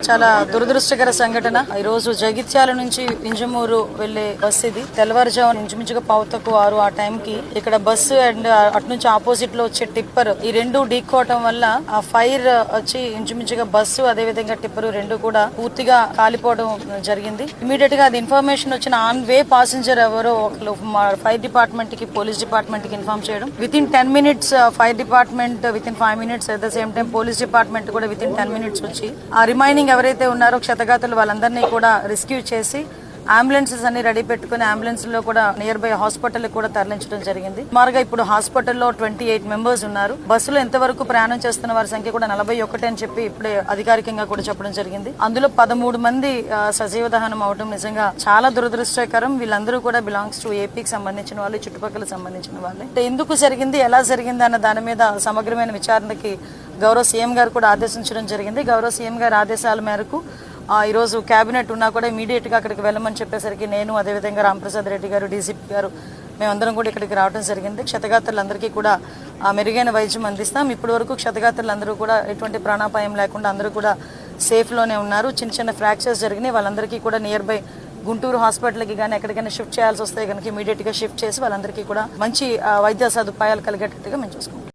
చాలా దురదృష్టకర సంఘటన. ఈ రోజు జగిత్యాల నుంచి వింజమూరు వెళ్లే బస్సు ఇది. తెల్లవారుజామున ఇంచుమించుగా 5:06 ఆ టైం కి ఇక్కడ బస్సు అండ్ అటు నుంచి ఆపోజిట్ లో వచ్చే టిప్పర్ ఈ రెండు ఢీక్కోవటం వల్ల ఆ ఫైర్ వచ్చి ఇంచుమించుగా బస్సు అదే విధంగా టిప్పర్ రెండు కూడా పూర్తిగా కాలిపోవడం జరిగింది. ఇమీడియట్ గా అది ఇన్ఫర్మేషన్ వచ్చిన ఆన్ వే పాసెంజర్ ఎవరో ఒకరు ఫైర్ డిపార్ట్మెంట్ కి పోలీస్ డిపార్ట్మెంట్ కి ఇన్ఫార్మ్ చేయడం. Within 10 minutes fire department, within 5 minutes at the same time police department కూడా వితిన్ 10 minutes వచ్చి ఆ రిమైనింగ్ ఎవరైతే ఉన్నారో క్షతగాతులు వాళ్ళందరినీ కూడా రెస్క్యూ చేసి అంబులెన్సెస్ అన్ని రెడీ పెట్టుకుని అంబులెన్స్ లో కూడా నియర్ బై హాస్పిటల్ కూడా తరలించడం జరిగింది. సుమారుగా ఇప్పుడు హాస్పిటల్లో 28 మెంబర్స్ ఉన్నారు. బస్సులో ఎంతవరకు ప్రయాణం చేస్తున్న వారి సంఖ్య కూడా 41 అని చెప్పి ఇప్పుడే అధికారికంగా కూడా చెప్పడం జరిగింది. అందులో 13 మంది సజీవ దహనం అవడం నిజంగా చాలా దురదృష్టకరం. వీళ్ళందరూ కూడా బిలాంగ్స్ టు ఏపీకి సంబంధించిన వాళ్ళు, చుట్టుపక్కల సంబంధించిన వాళ్ళే. ఎందుకు జరిగింది, ఎలా జరిగింది అన్న దాని మీద సమగ్రమైన విచారణకి గౌరవ సీఎం గారు కూడా ఆదేశించడం జరిగింది. గౌరవ సీఎం గారి ఆదేశాల మేరకు ఈ రోజు కేబినెట్ ఉన్నా కూడా ఇమీడియట్ గా అక్కడికి వెళ్ళమని చెప్పేసరికి నేను, అదేవిధంగా రాంప్రసాద్ రెడ్డి గారు, డీజీపీ గారు, మేమందరం కూడా ఇక్కడికి రావడం జరిగింది. క్షతగాత్రులందరికీ కూడా మెరుగైన వైద్యం అందిస్తాం. ఇప్పటి వరకు క్షతగాత్రులందరూ కూడా ఎటువంటి ప్రాణాపాయం లేకుండా అందరూ కూడా సేఫ్ లోనే ఉన్నారు. చిన్న చిన్న ఫ్రాక్చర్స్ జరిగినాయి. వాళ్ళందరికీ కూడా నియర్ బై గుంటూరు హాస్పిటల్కి కానీ ఎక్కడికైనా షిఫ్ట్ చేయాల్సి వస్తే కనుక ఇమీడియట్ గా షిఫ్ట్ చేసి వాళ్ళందరికీ కూడా మంచి వైద్య సదుపాయాలు కలిగేటట్టుగా మేము చూసుకుంటాం.